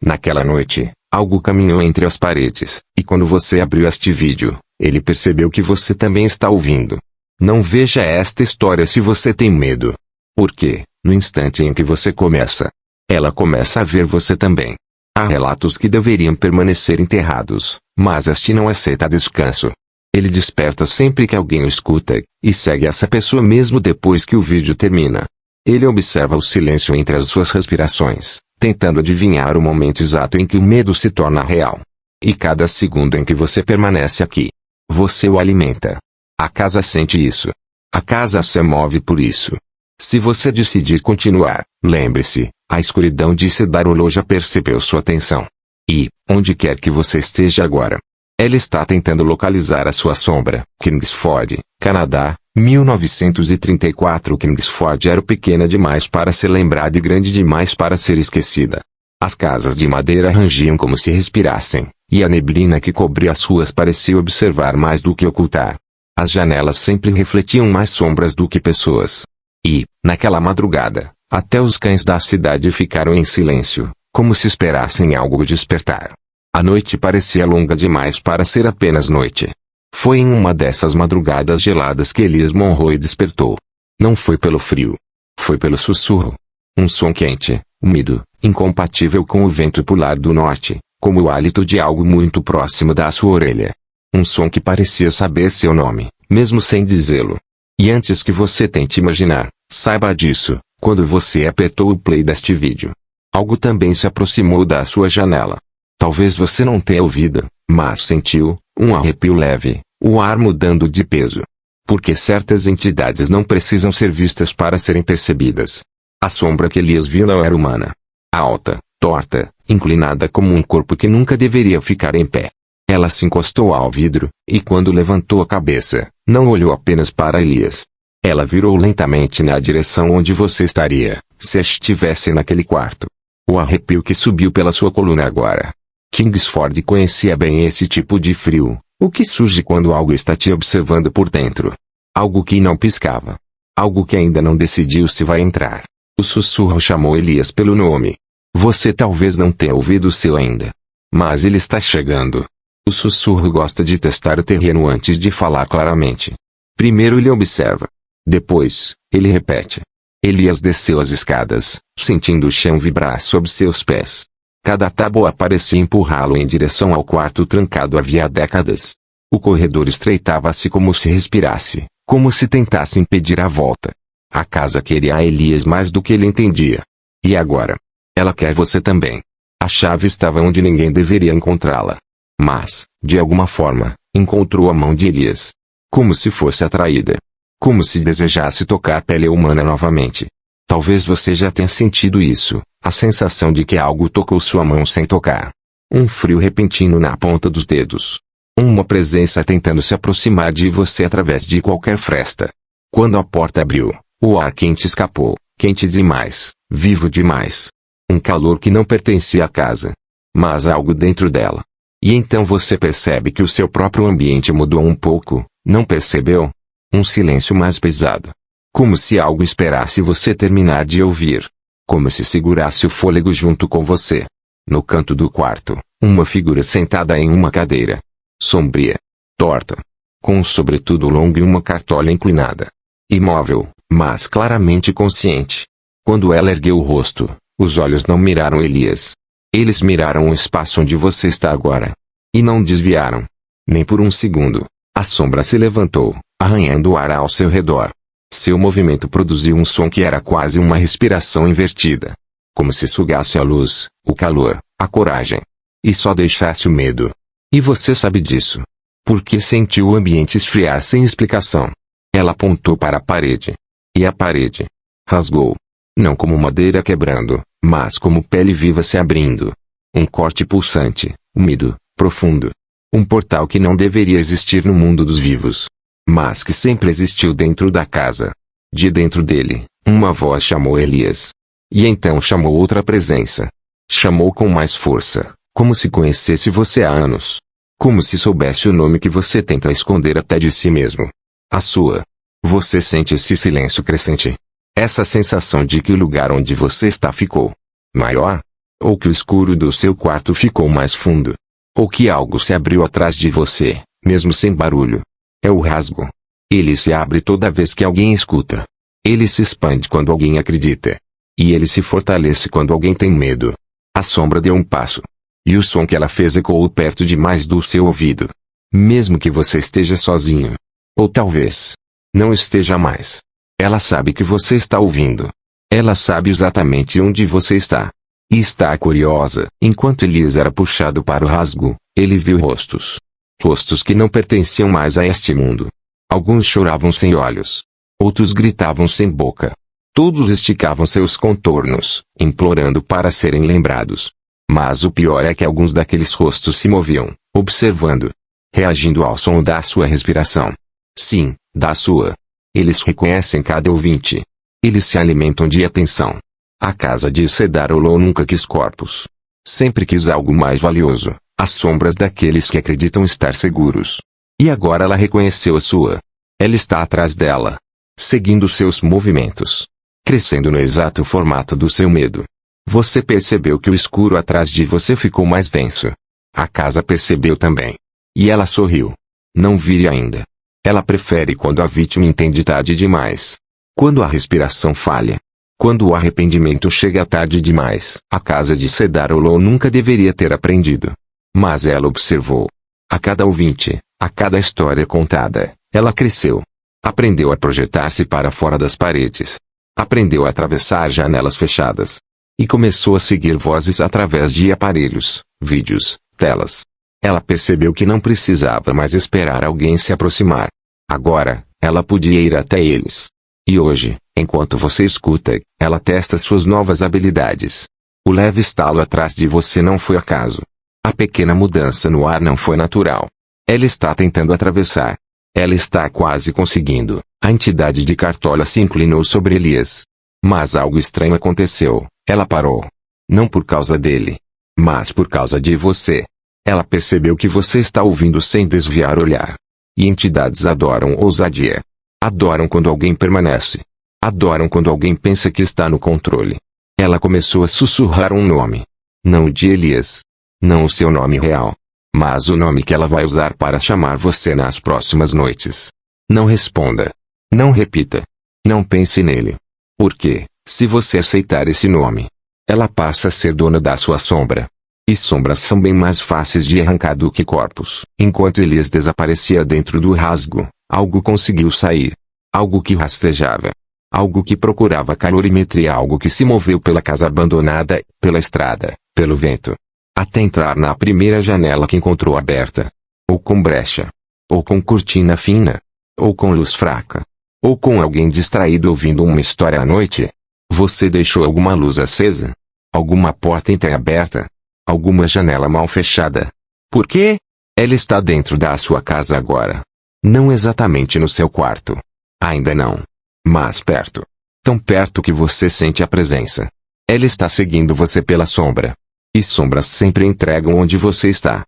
Naquela noite, algo caminhou entre as paredes, e quando você abriu este vídeo, ele percebeu que você também está ouvindo. Não veja esta história se você tem medo. Porque, no instante em que você começa, ela começa a ver você também. Há relatos que deveriam permanecer enterrados, mas este não aceita descanso. Ele desperta sempre que alguém o escuta, e segue essa pessoa mesmo depois que o vídeo termina. Ele observa o silêncio entre as suas respirações, tentando adivinhar o momento exato em que o medo se torna real. E cada segundo em que você permanece aqui, você o alimenta. A casa sente isso. A casa se move por isso. Se você decidir continuar, lembre-se, a escuridão de Cedarolo já percebeu sua atenção. E, onde quer que você esteja agora, ela está tentando localizar a sua sombra. Kingsford, Canadá, 1934. Kingsford era pequena demais para ser lembrada e grande demais para ser esquecida. As casas de madeira rangiam como se respirassem, e a neblina que cobria as ruas parecia observar mais do que ocultar. As janelas sempre refletiam mais sombras do que pessoas. E, naquela madrugada, até os cães da cidade ficaram em silêncio, como se esperassem algo despertar. A noite parecia longa demais para ser apenas noite. Foi em uma dessas madrugadas geladas que Elias Monroe despertou. Não foi pelo frio. Foi pelo sussurro. Um som quente, úmido, incompatível com o vento polar do norte, como o hálito de algo muito próximo da sua orelha. Um som que parecia saber seu nome, mesmo sem dizê-lo. E antes que você tente imaginar, saiba disso, quando você apertou o play deste vídeo. Algo também se aproximou da sua janela. Talvez você não tenha ouvido, mas sentiu, um arrepio leve, o ar mudando de peso. Porque certas entidades não precisam ser vistas para serem percebidas. A sombra que Elias viu não era humana. Alta, torta, inclinada como um corpo que nunca deveria ficar em pé. Ela se encostou ao vidro, e quando levantou a cabeça, não olhou apenas para Elias. Ela virou lentamente na direção onde você estaria, se estivesse naquele quarto. O arrepio que subiu pela sua coluna agora. Kingsford conhecia bem esse tipo de frio, o que surge quando algo está te observando por dentro. Algo que não piscava. Algo que ainda não decidiu se vai entrar. O sussurro chamou Elias pelo nome. Você talvez não tenha ouvido o seu ainda. Mas ele está chegando. O sussurro gosta de testar o terreno antes de falar claramente. Primeiro ele observa. Depois, ele repete. Elias desceu as escadas, sentindo o chão vibrar sob seus pés. Cada tábua parecia empurrá-lo em direção ao quarto trancado havia décadas. O corredor estreitava-se como se respirasse, como se tentasse impedir a volta. A casa queria a Elias mais do que ele entendia. E agora? Ela quer você também. A chave estava onde ninguém deveria encontrá-la. Mas, de alguma forma, encontrou a mão de Elias. Como se fosse atraída. Como se desejasse tocar pele humana novamente. Talvez você já tenha sentido isso, a sensação de que algo tocou sua mão sem tocar. Um frio repentino na ponta dos dedos. Uma presença tentando se aproximar de você através de qualquer fresta. Quando a porta abriu, o ar quente escapou, quente demais, vivo demais. Um calor que não pertencia à casa. Mas algo dentro dela. E então você percebe que o seu próprio ambiente mudou um pouco, não percebeu? Um silêncio mais pesado. Como se algo esperasse você terminar de ouvir. Como se segurasse o fôlego junto com você. No canto do quarto, uma figura sentada em uma cadeira. Sombria. Torta. Com um sobretudo longo e uma cartola inclinada. Imóvel, mas claramente consciente. Quando ela ergueu o rosto, os olhos não miraram Elias. Eles miraram o espaço onde você está agora. E não desviaram. Nem por um segundo. A sombra se levantou, arranhando o ar ao seu redor. Seu movimento produziu um som que era quase uma respiração invertida. Como se sugasse a luz, o calor, a coragem. E só deixasse o medo. E você sabe disso. Porque sentiu o ambiente esfriar sem explicação. Ela apontou para a parede. E a parede rasgou. Não como madeira quebrando, mas como pele viva se abrindo. Um corte pulsante, úmido, profundo. Um portal que não deveria existir no mundo dos vivos. Mas que sempre existiu dentro da casa. De dentro dele, uma voz chamou Elias. E então chamou outra presença. Chamou com mais força, como se conhecesse você há anos. Como se soubesse o nome que você tenta esconder até de si mesmo. A sua. Você sente esse silêncio crescente. Essa sensação de que o lugar onde você está ficou maior. Ou que o escuro do seu quarto ficou mais fundo. Ou que algo se abriu atrás de você, mesmo sem barulho. É o rasgo. Ele se abre toda vez que alguém escuta. Ele se expande quando alguém acredita. E ele se fortalece quando alguém tem medo. A sombra deu um passo. E o som que ela fez ecoou perto demais do seu ouvido. Mesmo que você esteja sozinho. Ou talvez não esteja mais. Ela sabe que você está ouvindo. Ela sabe exatamente onde você está. E está curiosa. Enquanto Elias era puxado para o rasgo, ele viu rostos. Rostos que não pertenciam mais a este mundo. Alguns choravam sem olhos. Outros gritavam sem boca. Todos esticavam seus contornos, implorando para serem lembrados. Mas o pior é que alguns daqueles rostos se moviam, observando. Reagindo ao som da sua respiração. Sim, da sua. Eles reconhecem cada ouvinte. Eles se alimentam de atenção. A casa de Cedar Hollow nunca quis corpos. Sempre quis algo mais valioso, as sombras daqueles que acreditam estar seguros. E agora ela reconheceu a sua. Ela está atrás dela. Seguindo seus movimentos. Crescendo no exato formato do seu medo. Você percebeu que o escuro atrás de você ficou mais denso. A casa percebeu também. E ela sorriu. Não vire ainda. Ela prefere quando a vítima entende tarde demais. Quando a respiração falha. Quando o arrependimento chega tarde demais. A casa de Cedar Hollow nunca deveria ter aprendido. Mas ela observou. A cada ouvinte, a cada história contada, ela cresceu. Aprendeu a projetar-se para fora das paredes. Aprendeu a atravessar janelas fechadas. E começou a seguir vozes através de aparelhos, vídeos, telas. Ela percebeu que não precisava mais esperar alguém se aproximar. Agora, ela podia ir até eles. E hoje, enquanto você escuta, ela testa suas novas habilidades. O leve estalo atrás de você não foi acaso. A pequena mudança no ar não foi natural. Ela está tentando atravessar. Ela está quase conseguindo. A entidade de Cartola se inclinou sobre Elias. Mas algo estranho aconteceu. Ela parou. Não por causa dele. Mas por causa de você. Ela percebeu que você está ouvindo sem desviar o olhar. E entidades adoram ousadia. Adoram quando alguém permanece. Adoram quando alguém pensa que está no controle. Ela começou a sussurrar um nome. Não o de Elias. Não o seu nome real. Mas o nome que ela vai usar para chamar você nas próximas noites. Não responda. Não repita. Não pense nele. Porque, se você aceitar esse nome, ela passa a ser dona da sua sombra. E sombras são bem mais fáceis de arrancar do que corpos. Enquanto Elias desaparecia dentro do rasgo, algo conseguiu sair. Algo que rastejava. Algo que procurava calorimetria, algo que se moveu pela casa abandonada, pela estrada, pelo vento. Até entrar na primeira janela que encontrou aberta. Ou com brecha. Ou com cortina fina. Ou com luz fraca. Ou com alguém distraído ouvindo uma história à noite. Você deixou alguma luz acesa? Alguma porta entreaberta? Alguma janela mal fechada? Por quê? Ela está dentro da sua casa agora. Não exatamente no seu quarto. Ainda não. Mas perto. Tão perto que você sente a presença. Ela está seguindo você pela sombra. E sombras sempre entregam onde você está.